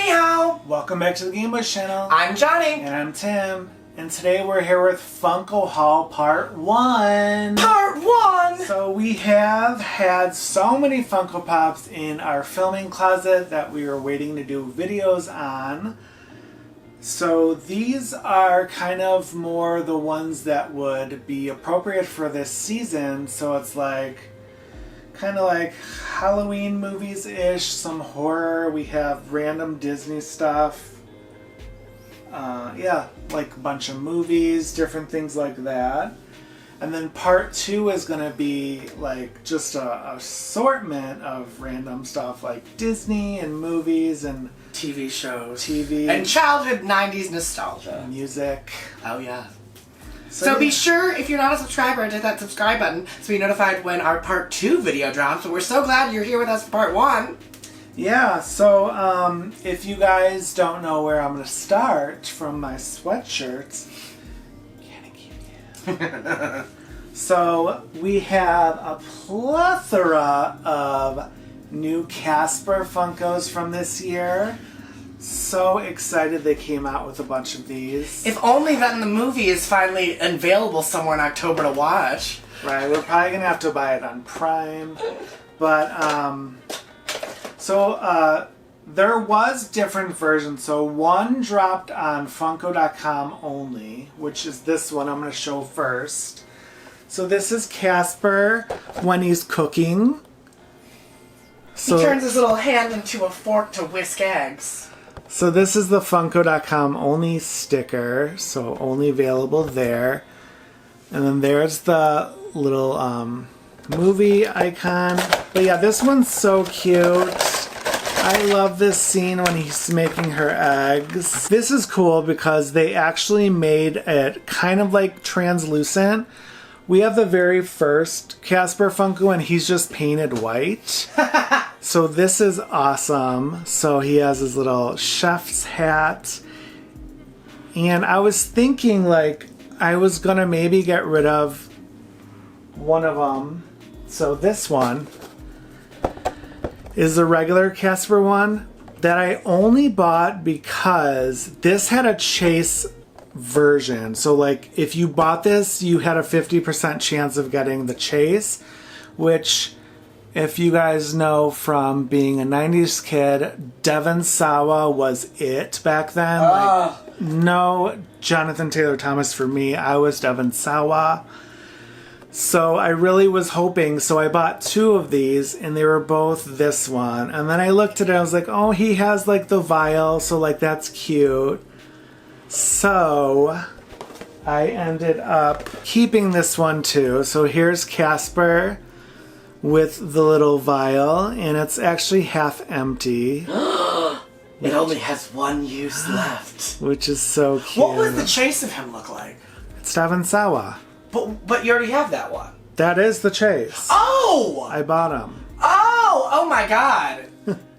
Anyhow, welcome back to the Game Boy channel. I'm Johnny. And I'm Tim. And today we're here with Funko Haul Part 1. Part 1! So we have had so many Funko Pops in our filming closet that we were waiting to do videos on. So these are kind of more the ones that would be appropriate for this season. So it's like kind of like Halloween movies-ish, some horror. We have random Disney stuff. Yeah, like a bunch of movies, different things like that. And then part 2 is going to be like just a assortment of random stuff like Disney and movies and TV shows. TV. And childhood 90s nostalgia. Music. Oh yeah. So be sure, if you're not a subscriber, to hit that subscribe button so you're notified when our part 2 video drops. But we're so glad you're here with us for part 1. Yeah, so if you guys don't know where I'm going to start from my sweatshirts, so we have a plethora of new Casper Funkos from this year. So excited they came out with a bunch of these. If only that in the movie is finally available somewhere in October to watch. Right, we're probably going to have to buy it on Prime. But, so there was different versions. So one dropped on Funko.com only, which is this one I'm going to show first. So this is Casper when he's cooking. So he turns his little hand into a fork to whisk eggs. So this is the Funko.com only sticker, so only available there. And then there's the little movie icon. But yeah, this one's so cute. I love this scene when he's making her eggs. This is cool because they actually made it kind of like translucent. We have the very first Casper Funko and he's just painted white. So this is awesome. So he has his little chef's hat. And I was thinking like I was gonna maybe get rid of one of them. So this one is the regular Casper one that I only bought because this had a chase version. So like if you bought this, you had a 50% chance of getting the chase, which if you guys know from being a 90s kid, Devon Sawa was it back then. Like, no Jonathan Taylor Thomas for me. I was Devon Sawa. So I really was hoping, so I bought 2 of these and they were both this one. And then I looked at it, I was like, oh, he has like the vial, so like that's cute. So I ended up keeping this one too. So here's Casper with the little vial and it's actually half empty. It only has one use left. Which is so cute. What would the chase of him look like? It's Devon Sawa. But you already have that one. That is the chase. Oh! I bought him. Oh my god.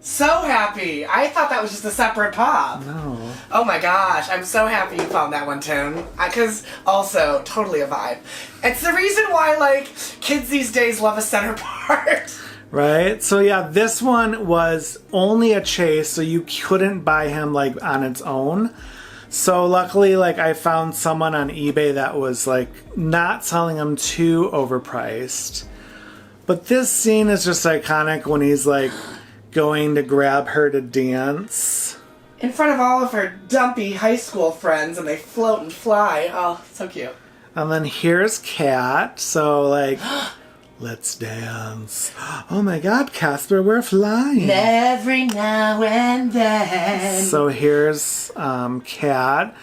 So happy. I thought that was just a separate pop. No. Oh my gosh. I'm so happy you found that one, Tim. Because also, totally a vibe. It's the reason why, like, kids these days love a center part. Right? So yeah, this one was only a chase, so you couldn't buy him, like, on its own. So luckily, like, I found someone on eBay that was, like, not selling them too overpriced. But this scene is just iconic when he's, like, going to grab her to dance. In front of all of her dumpy high school friends, and they float and fly. Oh, so cute. And then here's Cat, so, like, let's dance. Oh my god, Casper, we're flying. Every now and then. So here's Cat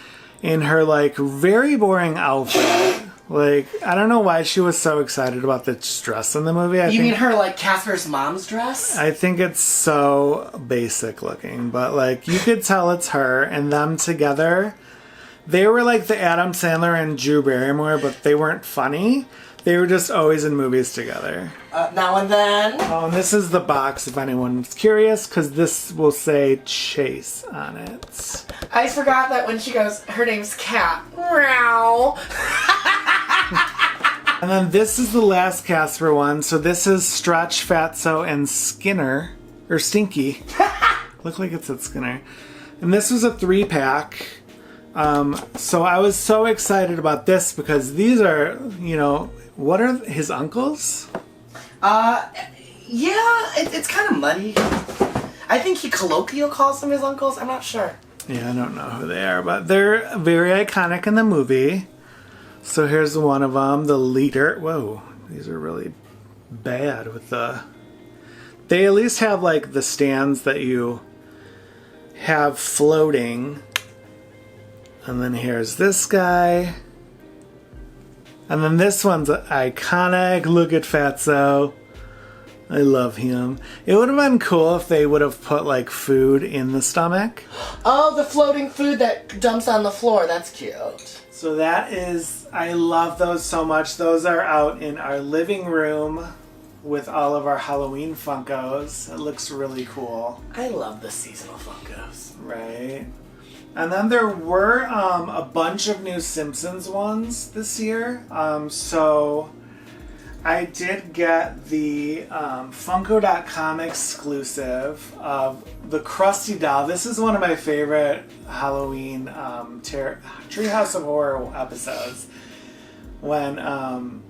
in her, like, very boring outfit. Like, I don't know why she was so excited about this dress in the movie. You mean her, like, Casper's mom's dress? I think it's so basic looking, but, like, you could tell it's her and them together. They were like the Adam Sandler and Drew Barrymore, but they weren't funny. They were just always in movies together. Now and then. Oh, and this is the box if anyone's curious, because this will say Chase on it. I forgot that when she goes, her name's Cat. Meow. And then this is the last Casper one. So this is Stretch, Fatso, and Skinner. Or Stinky. Look like it's at Skinner. And this was a 3-pack. So I was so excited about this because these are, you know, what are his uncles? Yeah, it's kind of muddy. I think he colloquial calls them his uncles. I'm not sure. Yeah, I don't know who they are, but they're very iconic in the movie. So here's one of them, the leader. Whoa, these are really bad with the... They at least have, like, the stands that you have floating. And then here's this guy. And then this one's iconic. Look at Fatso. I love him. It would have been cool if they would have put, like, food in the stomach. Oh, the floating food that dumps on the floor. That's cute. So that is... I love those so much. Those are out in our living room with all of our Halloween Funkos. It looks really cool. I love the seasonal Funkos. Right. And then there were a bunch of new Simpsons ones this year. So I did get the Funko.com exclusive of the Krusty doll. This is one of my favorite Halloween Treehouse of Horror episodes when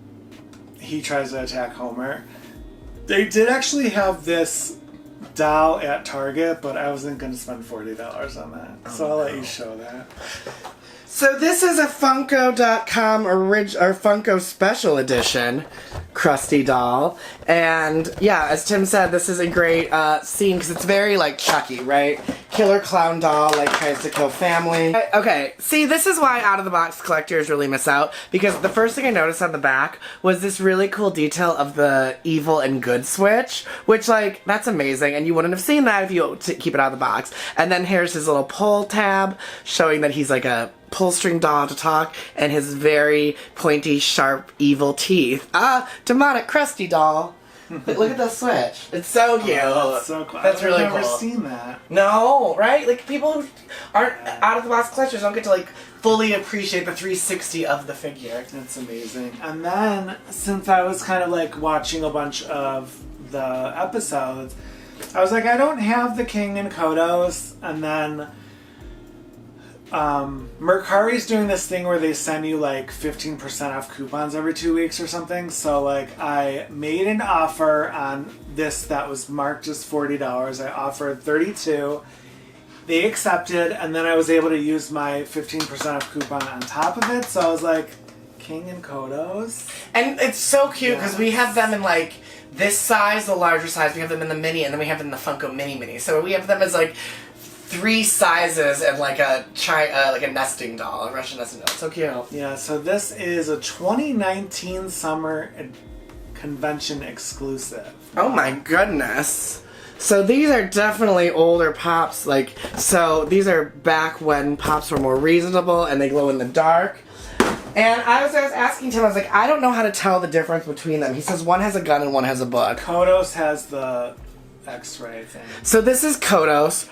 he tries to attack Homer. They did actually have this doll at Target, but I wasn't going to spend $40 on that. So I'll let you show that. So this is a Funko.com or Funko Special Edition Krusty doll. And yeah, as Tim said, this is a great scene because it's very like Chucky, right? Killer clown doll, like tries to kill family. Okay, see, this is why out-of-the-box collectors really miss out, because the first thing I noticed on the back was this really cool detail of the evil and good switch, which, like, that's amazing, and you wouldn't have seen that if you keep it out of the box. And then here's his little pull tab, showing that he's like a pull string doll to talk, and his very pointy, sharp, evil teeth. Demonic Krusty doll. Look at the switch. It's so cute. Oh, that's so cool. That's really cool. I've never seen that. No, right? Like, people who aren't out-of-the-box collectors don't get to, like, fully appreciate the 360 of the figure. That's amazing. And then, since I was kind of, like, watching a bunch of the episodes, I was like, I don't have the King and Kodos, and then Mercari's doing this thing where they send you like 15% off coupons every 2 weeks or something. So like I made an offer on this that was marked as $40. I offered $32. They accepted, and then I was able to use my 15% off coupon on top of it. So I was like, King and Kodos. And it's so cute because we have them in like this size, the larger size. We have them in the mini, and then we have them in the Funko Mini. So we have them as like 3 sizes and like a nesting doll, a Russian nesting doll. It's so cute. Yeah, so this is a 2019 summer convention exclusive. Oh my goodness. So these are definitely older Pops, like, so these are back when Pops were more reasonable and they glow in the dark. And I was asking Tim, I was like, I don't know how to tell the difference between them. He says one has a gun and one has a book. Kodos has the X-ray thing. So this is Kodos.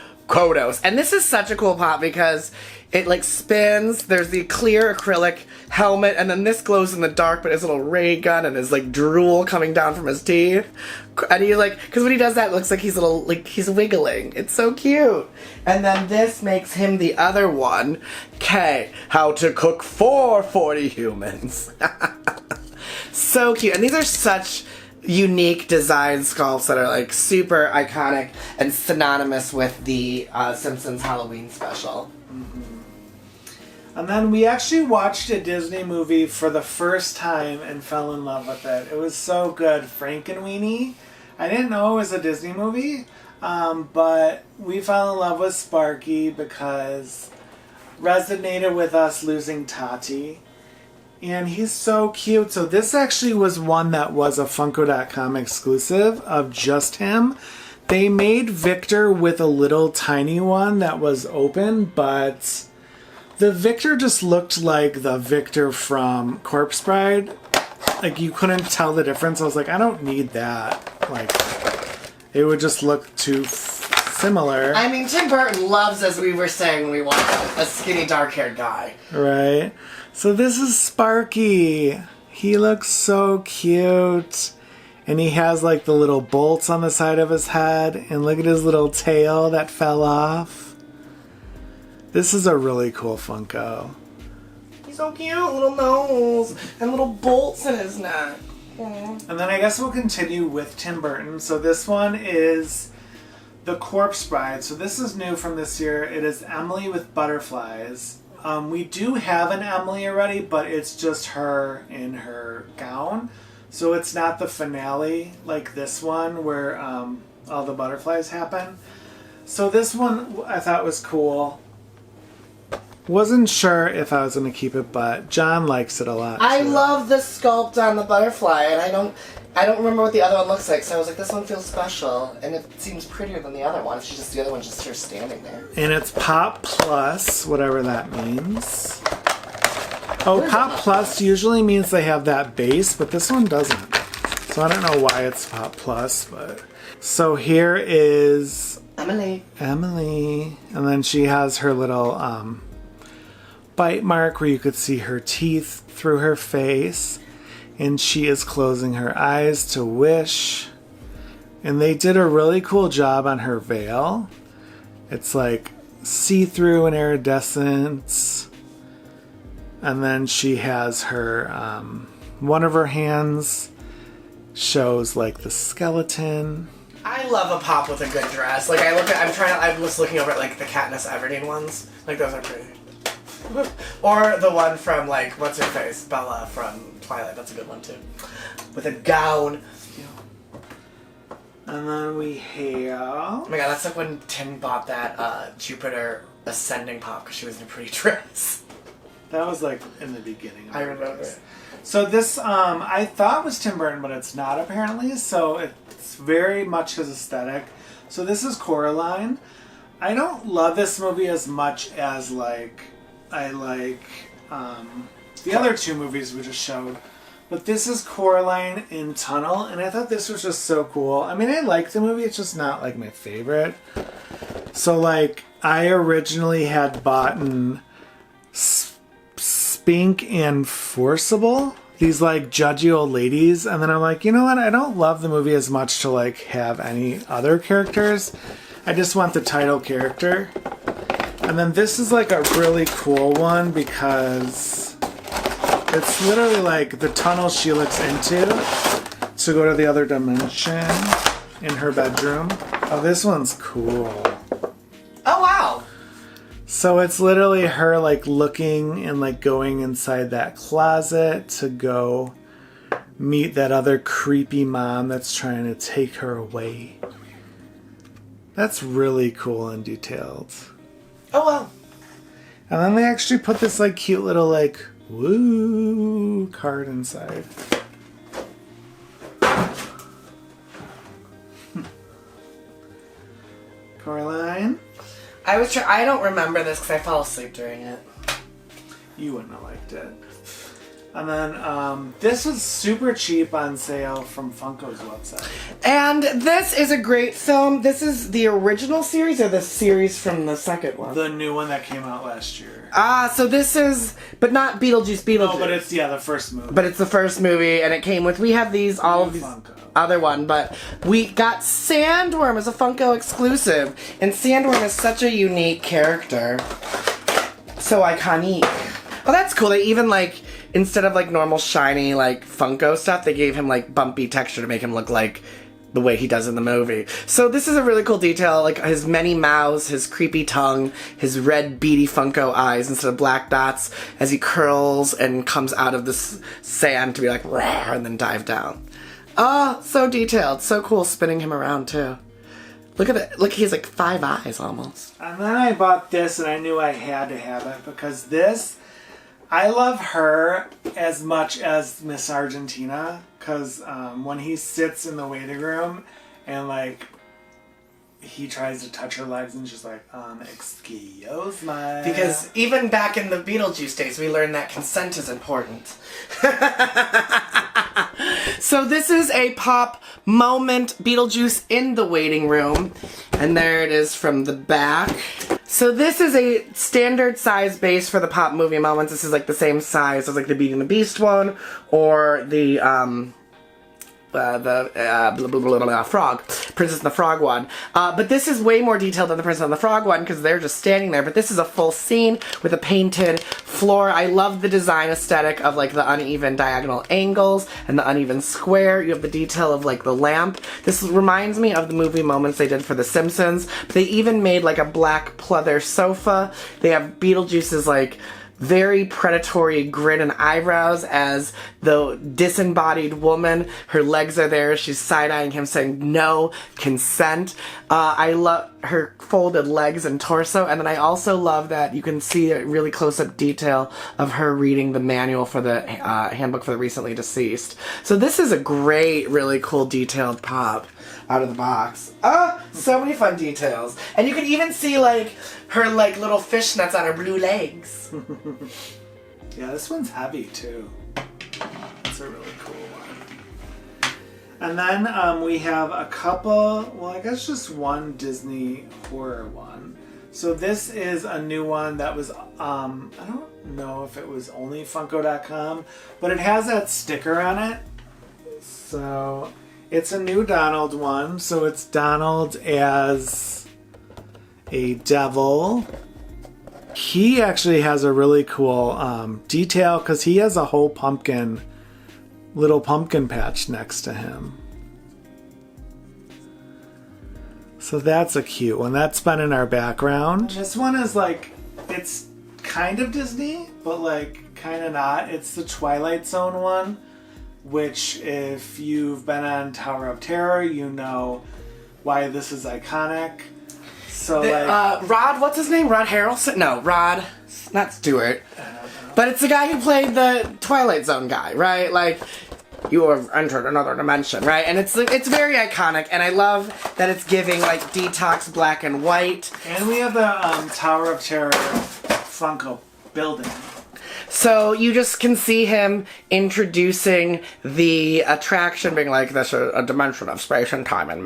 And this is such a cool Pop because it like spins, there's the clear acrylic helmet, and then this glows in the dark, but his little ray gun and his like drool coming down from his teeth. And he like, because when he does that, it looks like he's he's wiggling. It's so cute. And then this makes him the other one. K, how to cook for 40 humans. So cute. And these are such unique design sculpts that are like super iconic and synonymous with the Simpsons Halloween special. And then we actually watched a Disney movie for the first time and fell in love with it. It was so good. Frankenweenie. I didn't know it was a Disney movie, but we fell in love with Sparky because resonated with us losing Tati. And he's so cute. So this actually was one that was a Funko.com exclusive of just him. They made Victor with a little tiny one that was open, but the Victor just looked like the Victor from Corpse Bride. Like, you couldn't tell the difference. I was like, I don't need that. Like, it would just look too similar. I mean, Tim Burton loves, as we were saying when we watched, a skinny, dark-haired guy. Right. So this is Sparky. He looks so cute. And he has like the little bolts on the side of his head. And look at his little tail that fell off. This is a really cool Funko. He's so cute, little nose and little bolts in his neck. And then I guess we'll continue with Tim Burton. So this one is The Corpse Bride. So this is new from this year. It is Emily with butterflies. We do have an Emily already, but it's just her in her gown. So it's not the finale like this one where all the butterflies happen. So this one I thought was cool. Wasn't sure if I was going to keep it, but John likes it a lot. I love the sculpt on the butterfly, and I don't remember what the other one looks like, so I was like, this one feels special, and it seems prettier than the other one. She's just the other one's just her standing there. And it's Pop Plus, whatever that means. Oh, Pop Plus usually means they have that base, but this one doesn't. So I don't know why it's Pop Plus, but... So here is... Emily. And then she has her little bite mark where you could see her teeth through her face. And she is closing her eyes to wish. And they did a really cool job on her veil. It's like see-through and iridescence. And then she has her, one of her hands shows like the skeleton. I love a pop with a good dress. Like I'm just looking over at like the Katniss Everdeen ones. Like those are pretty. Or the one from like, what's her face? Bella from Twilight. That's a good one too. With a gown. And then we have... Oh my god, that's like when Tim bought that Jupiter Ascending pop because she was in a pretty dress. That was like in the beginning. I remember it. So this, I thought was Tim Burton, but it's not apparently. So it's very much his aesthetic. So this is Coraline. I don't love this movie as much as like I like the other two movies we just showed. But this is Coraline in Tunnel, and I thought this was just so cool. I mean, I like the movie, it's just not like my favorite. So like, I originally had bought Spink and Forcible, these like judgy old ladies, and then I'm like, you know what, I don't love the movie as much to like have any other characters. I just want the title character. And then this is like a really cool one because it's literally like the tunnel she looks into to go to the other dimension in her bedroom. Oh, this one's cool. Oh, wow. So it's literally her like looking and like going inside that closet to go meet that other creepy mom that's trying to take her away. That's really cool and detailed. Oh, wow. And then they actually put this like cute little like woo card inside. Coraline? I don't remember this because I fell asleep during it. You wouldn't have liked it. And then this was super cheap on sale from Funko's website. And this is a great film. This is the original series or the series from the second one? The new one that came out last year. So this is, but not Beetlejuice. No, but it's, yeah, the first movie. But it's the first movie, and it came with, we have these, all of these, Funko. Other one, but we got Sandworm as a Funko exclusive. And Sandworm is such a unique character. So iconic. Oh, that's cool. They even, like, instead of, like, normal shiny, like, Funko stuff, they gave him, like, bumpy texture to make him look like the way he does in the movie. So this is a really cool detail, like his many mouths, his creepy tongue, his red beady Funko eyes instead of black dots as he curls and comes out of the sand to be like, rawr, and then dive down. Oh, so detailed. So cool spinning him around, too. Look at it. Look, he has like 5 eyes almost. And then I bought this and I knew I had to have it because this, I love her as much as Miss Argentina because when he sits in the waiting room and like he tries to touch her legs and she's like, excuse me. Because even back in the Beetlejuice days, we learned that consent is important. So this is a pop moment Beetlejuice in the waiting room. And there it is from the back. So this is a standard size base for the pop movie moments. This is like the same size as like the Beauty and the Beast one or the blah, blah, blah, blah, frog, Princess and the Frog one. But this is way more detailed than the Princess and the Frog one because they're just standing there. But this is a full scene with a painted floor. I love the design aesthetic of like the uneven diagonal angles and the uneven square. You have the detail of like the lamp. This reminds me of the movie moments they did for The Simpsons. But they even made like a black pleather sofa. They have Beetlejuice's like very predatory grin and eyebrows as the disembodied woman. Her legs are there. She's side-eyeing him saying no consent. I love her folded legs and torso. And then I also love that you can see a really close-up detail of her reading the manual for the handbook for the recently deceased. So this is a great, really cool detailed pop out of the box. So many fun details. And you can even see like her like little fishnets on her blue legs. Yeah, this one's heavy too. It's a really cool one. And then we have a couple, well I guess just one Disney horror one. So this is a new one that was, I don't know if it was only Funko.com, but it has that sticker on it. So it's a new Donald one. So it's Donald as a devil. He actually has a really cool detail because he has a whole little pumpkin patch next to him. So that's a cute one. That's been in our background. This one is like, it's kind of Disney, but like kind of not. It's the Twilight Zone one, which if you've been on Tower of Terror, you know why this is iconic. So Rod, what's his name? Rod Harrelson? No, Rod, not Stewart. But it's the guy who played the Twilight Zone guy, right? Like, you have entered another dimension, right? And it's very iconic, and I love that it's giving like detox black and white. And we have the Tower of Terror Funko building. So you just can see him introducing the attraction, being like, this is a dimension of space and time and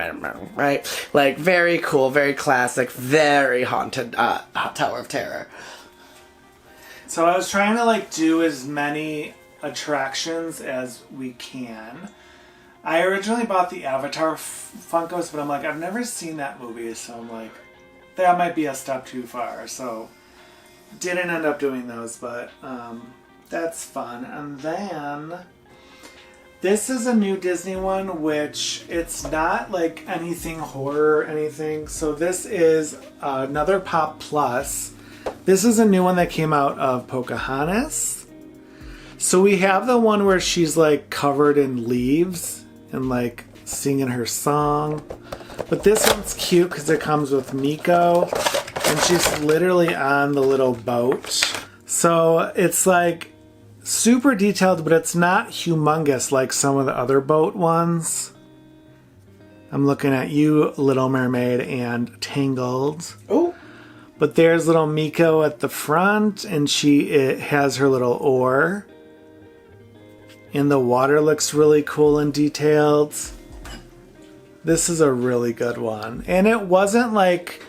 right? Like, very cool, very classic, very haunted Tower of Terror. So I was trying to like do as many attractions as we can. I originally bought the Avatar Funkos, but I'm like, I've never seen that movie, so I'm like, that might be a step too far. So didn't end up doing those, but that's fun. And then this is a new Disney one, which it's not like anything horror or anything. So this is another Pop Plus. This is a new one that came out of Pocahontas. So we have the one where she's like covered in leaves and like singing her song. But this one's cute because it comes with Miko. And she's literally on the little boat. So it's like super detailed, but it's not humongous like some of the other boat ones. I'm looking at you, Little Mermaid and Tangled. Oh. But there's little Miko at the front, and it has her little oar. And the water looks really cool and detailed. This is a really good one. And it wasn't like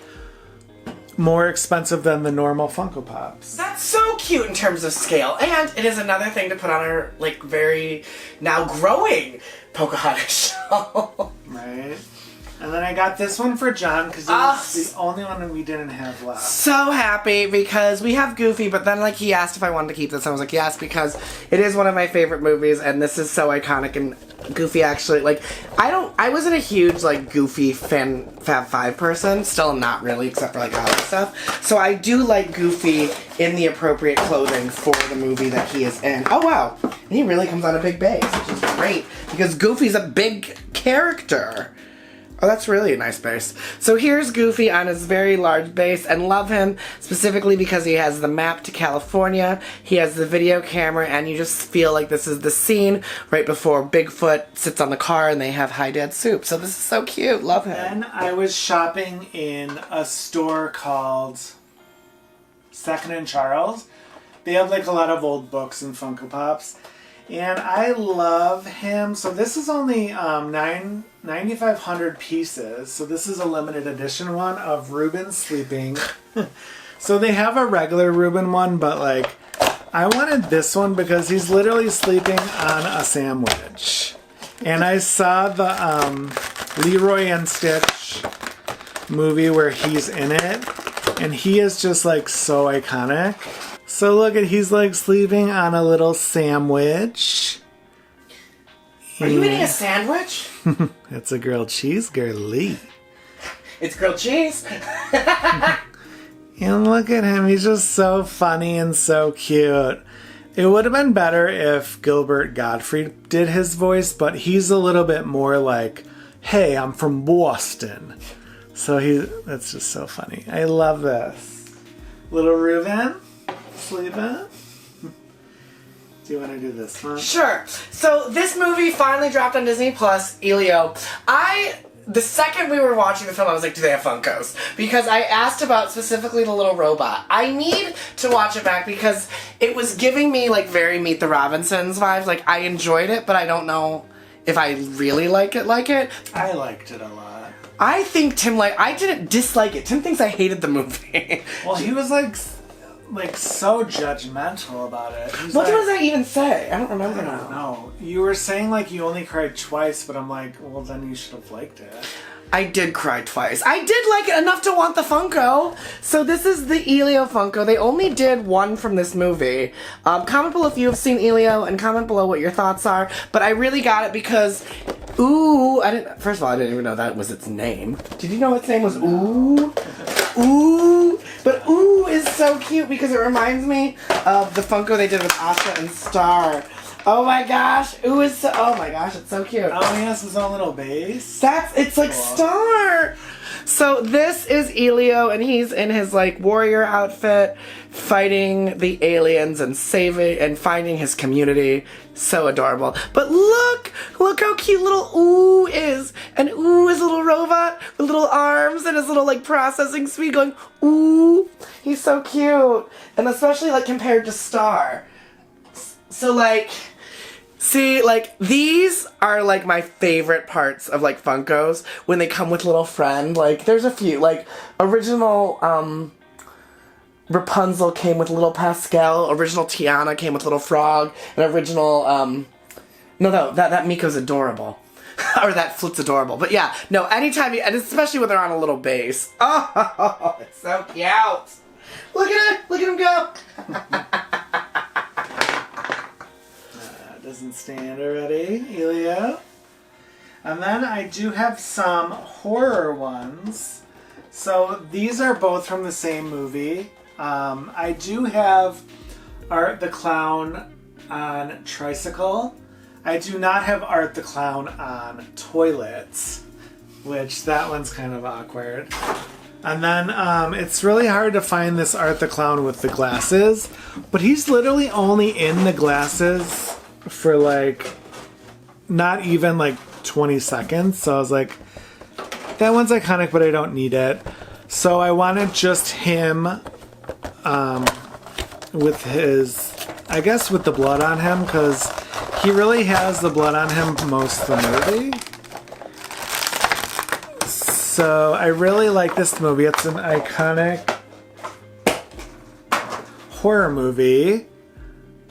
more expensive than the normal Funko Pops. That's so cute in terms of scale, and it is another thing to put on our like very now growing Pocahontas show. Right. And then I got this one for John because it's the only one we didn't have left. So happy because we have Goofy, but then like he asked if I wanted to keep this, and I was like yes, because it is one of my favorite movies, and this is so iconic. And Goofy actually, like, I wasn't a huge like Goofy Fab Five person. Still am not really, except for like other stuff. So I do like Goofy in the appropriate clothing for the movie that he is in. Oh wow, and he really comes on a big base, which is great because Goofy's a big character. Oh, that's really a nice base. So here's Goofy on his very large base, and love him specifically because he has the map to California, he has the video camera, and you just feel like this is the scene right before Bigfoot sits on the car and they have Hi Dad soup. So this is so cute. Love him. Then I was shopping in a store called Second and Charles. They have like a lot of old books and Funko Pops. And I love him. So this is only 9,500 pieces. So this is a limited edition one of Reuben sleeping. So they have a regular Reuben one, but like I wanted this one because he's literally sleeping on a sandwich. And I saw the Leroy and Stitch movie where he's in it. And he is just like so iconic. So look at, he's like sleeping on a little sandwich. Are you eating a sandwich? It's a grilled cheese, girly. It's grilled cheese. And look at him, he's just so funny and so cute. It would have been better if Gilbert Gottfried did his voice, but he's a little bit more like, hey, I'm from Boston. So that's just so funny. I love this. Little Reuben, sleeping. Do you want to do this one? Sure. So this movie finally dropped on Disney Plus, Elio. The second we were watching the film, I was like, do they have Funkos? Because I asked about specifically the little robot. I need to watch it back because it was giving me like very Meet the Robinsons vibes. Like I enjoyed it, but I don't know if I really like it. I liked it a lot. I think I didn't dislike it. Tim thinks I hated the movie. Well, he was like so judgmental about it. What does that even say? I don't remember now. I don't know. You were saying like you only cried twice, but I'm like, well then you should have liked it. I did cry twice. I did like it enough to want the Funko. So this is the Elio Funko. They only did one from this movie. Comment below if you have seen Elio and comment below what your thoughts are. But I really got it because, ooh, first of all, I didn't even know that was its name. Did you know its name was Ooh? Ooh. But Ooh is so cute because it reminds me of the Funko they did with Asha and Star. Oh my gosh, Ooh is so, oh my gosh, it's so cute. Oh, he has his own little base? It's like cool. Star! So this is Elio, and he's in his like warrior outfit, fighting the aliens and saving and finding his community. So adorable. But look how cute little Ooh is. And Ooh is a little robot with little arms and his little like processing speed going Ooh. He's so cute. And especially like compared to Star. So like, see, like, these are, like, my favorite parts of, like, Funkos, when they come with little friend. Like, there's a few, like, original, Rapunzel came with little Pascal, original Tiana came with little Frog, and original, that Miko's adorable. Or that Flut's adorable. But yeah, no, anytime and especially when they're on a little base. Oh, it's so cute. Look at him go. Doesn't stand already, Elio. And then I do have some horror ones. So these are both from the same movie. I do have Art the Clown on Tricycle. I do not have Art the Clown on Toilets, which that one's kind of awkward. And then it's really hard to find this Art the Clown with the glasses, but he's literally only in the glasses for like not even like 20 seconds. So I was like, that one's iconic, but I don't need it. So I wanted just him with his, I guess with the blood on him, because he really has the blood on him most of the movie. So I really like this movie. It's an iconic horror movie.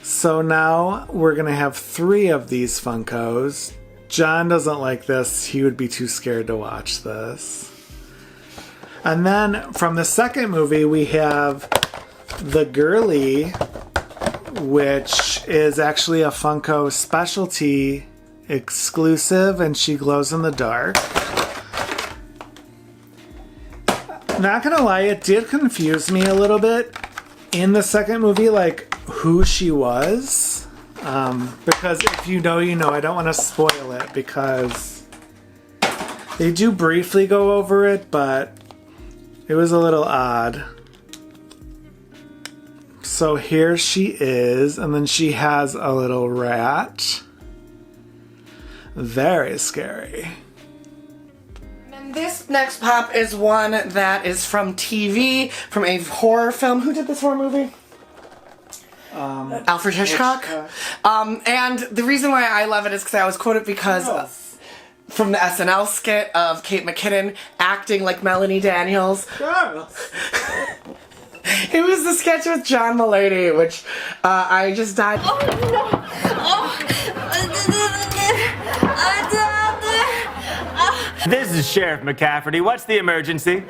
So now we're going to have 3 of these Funkos. John doesn't like this. He would be too scared to watch this. And then from the second movie, we have the Girly, which is actually a Funko specialty exclusive, and she glows in the dark. Not gonna lie, it did confuse me a little bit in the second movie, like who she was, because if you know, you know. I don't want to spoil it because they do briefly go over it, but it was a little odd. So here she is, and then she has a little rat. Very scary. And this next pop is one that is from TV, from a horror film. Who did this horror movie? Alfred Hitchcock. And the reason why I love it is because I always quote it because from the SNL skit of Kate McKinnon acting like Melanie Daniels. It was the sketch with John Mulaney, which I just died. Oh no! Oh. This is Sheriff McCafferty. What's the emergency?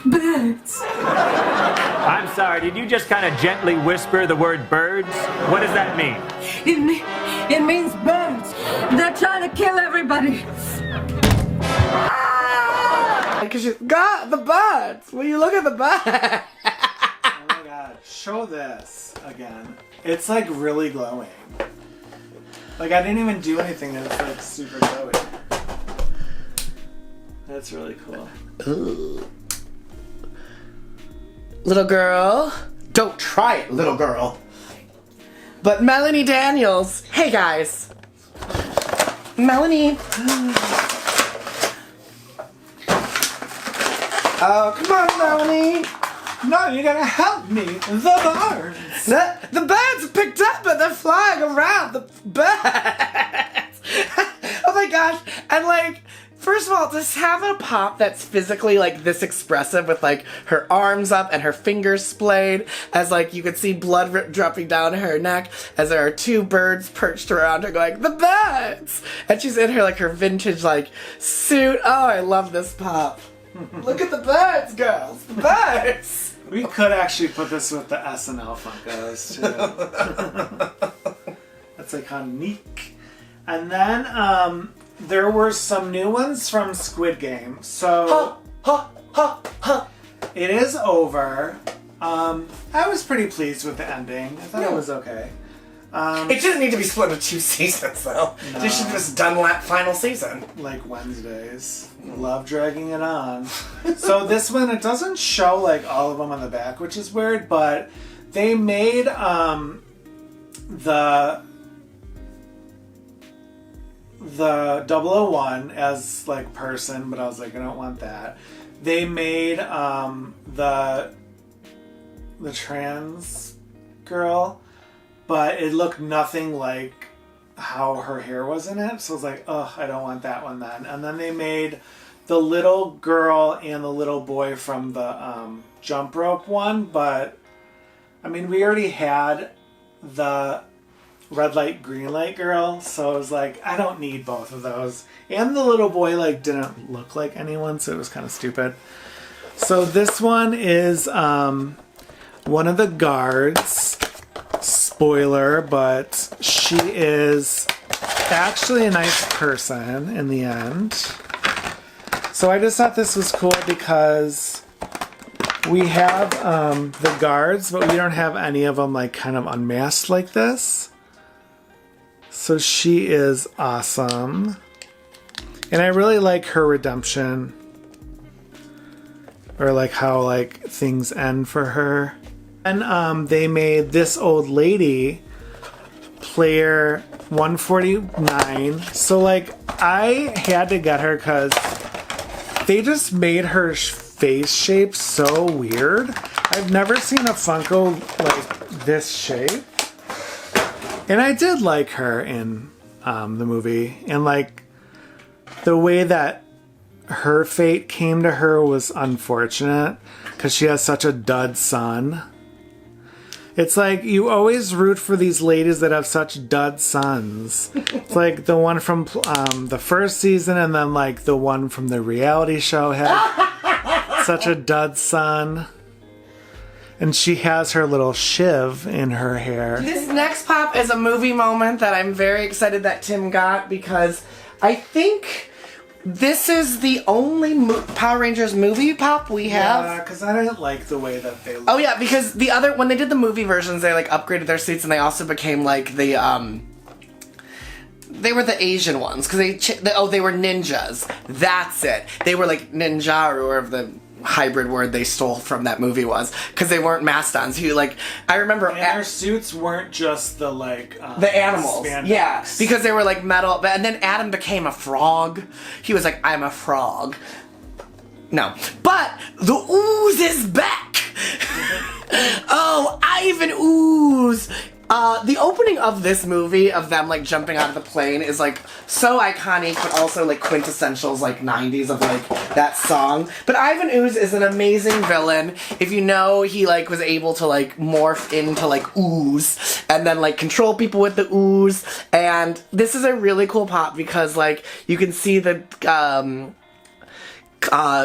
Birds. I'm sorry, did you just kind of gently whisper the word birds? What does that mean? It means birds. They're trying to kill everybody. Because you got the birds. Will you look at the birds? Oh my god. Show this again. It's like really glowing. Like I didn't even do anything and it's like super glowy. That's really cool. Ooh. Little girl. Don't try it, little girl. But Melanie Daniels. Hey guys. Melanie. Oh, come on, Melanie. No, you gotta help me. The birds. The birds are picked up and they're flying around. The birds. Oh my gosh. And like, first of all, just have a pop that's physically like this expressive with like her arms up and her fingers splayed as like you could see blood dropping down her neck as there are two birds perched around her going, the birds! And she's in her like her vintage like suit. Oh, I love this pop. Look at the birds, girls. The birds! We could actually put this with the SNL Funkos too. That's iconic. And then there were some new ones from Squid Game. So it is over. I was pretty pleased with the ending. I thought it was okay. It didn't need to be split into 2 seasons though. No. They should have just done that final season. Like Wednesdays. Love dragging it on. So this one, it doesn't show like all of them on the back, which is weird, but they made the 001 as like person, but I was like, I don't want that. They made the trans girl, but it looked nothing like how her hair was in it, so I was like, oh, I don't want that one then. And then they made the little girl and the little boy from the jump rope one, but I mean, we already had the red light, green light girl, so I was like, I don't need both of those. And the little boy like didn't look like anyone, so it was kind of stupid. So this one is one of the guards. Spoiler, but she is actually a nice person in the end. So I just thought this was cool because we have the guards, but we don't have any of them like kind of unmasked like this. So she is awesome. And I really like her redemption. Or like how like things end for her. And they made this old lady player 149. So like I had to get her because they just made her face shape so weird. I've never seen a Funko like this shape. And I did like her in the movie. And like the way that her fate came to her was unfortunate because she has such a dud son. It's like you always root for these ladies that have such dud sons. It's like the one from the first season and then like the one from the reality show had such a dud son. And she has her little shiv in her hair. This next pop is a movie moment that I'm very excited that Tim got because I think this is the only Power Rangers movie pop we have. Yeah, because I didn't like the way that they look. Oh yeah, because the other, when they did the movie versions, they like upgraded their suits and they also became like the, they were the Asian ones, because they were ninjas. That's it. They were like ninja, or whatever the hybrid word they stole from that movie was, because they weren't mastodons. You like, I remember and their suits weren't just the like the animals, spandex. yeah, because they were like metal. And then Adam became a frog. He was like, I'm a frog. No, but the ooze is back. Oh, Ivan Ooze. The opening of this movie, of them, like, jumping out of the plane is, like, so iconic, but also, like, quintessentials, like, 90s of, like, that song. But Ivan Ooze is an amazing villain. If you know, he, like, was able to, like, morph into, like, ooze, and then, like, control people with the ooze. And this is a really cool pop because, like, you can see the,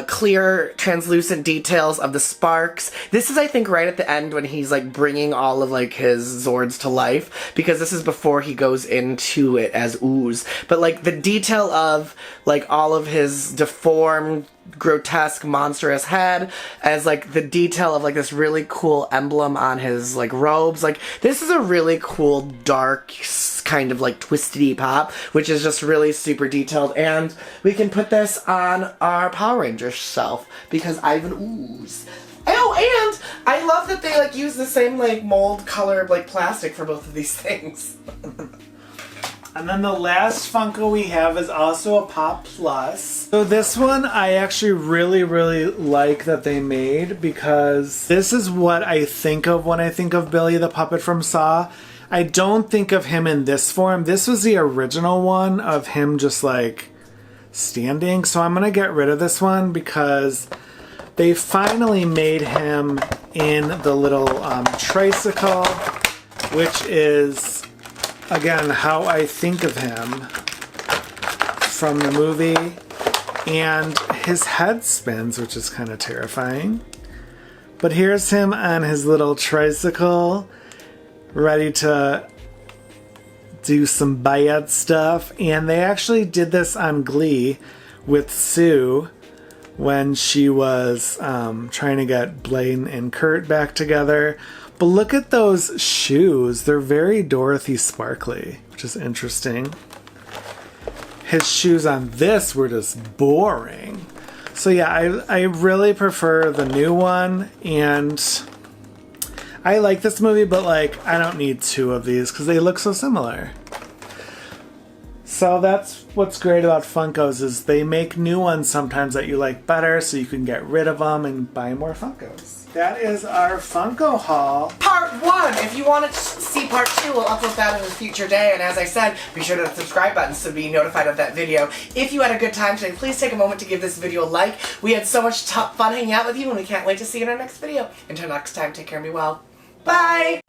clear, translucent details of the sparks. This is, I think, right at the end when he's, like, bringing all of, like, his Zords to life, because this is before he goes into it as ooze. But, like, the detail of, like, all of his deformed, grotesque, monstrous head, as, like, the detail of, like, this really cool emblem on his, like, robes. Like, this is a really cool, dark, kind of, like, twisty pop, which is just really super detailed, and we can put this on our Power Rangers shelf, because Ivan Ooze. Oh, and I love that they, like, use the same, like, mold color, like, plastic for both of these things. And then the last Funko we have is also a Pop Plus. So this one I actually really, really like that they made, because this is what I think of when I think of Billy the Puppet from Saw. I don't think of him in this form. This was the original one of him just, like, standing. So I'm gonna get rid of this one because they finally made him in the little tricycle, which is, again, how I think of him from the movie. And his head spins, which is kind of terrifying. But here's him on his little tricycle, ready to do some bad stuff. And they actually did this on Glee with Sue when she was trying to get Blaine and Kurt back together. But look at those shoes. They're very Dorothy sparkly, which is interesting. His shoes on this were just boring. So yeah, I really prefer the new one, and I like this movie, but, like, I don't need two of these because they look so similar. So that's what's great about Funkos, is they make new ones sometimes that you like better, so you can get rid of them and buy more Funkos. That is our Funko haul. Part 1! If you want to see part 2, we'll upload that in a future day, and as I said, be sure to hit the subscribe button so be notified of that video. If you had a good time today, please take a moment to give this video a like. We had so much fun hanging out with you, and we can't wait to see you in our next video. Until next time, take care and be well. Bye!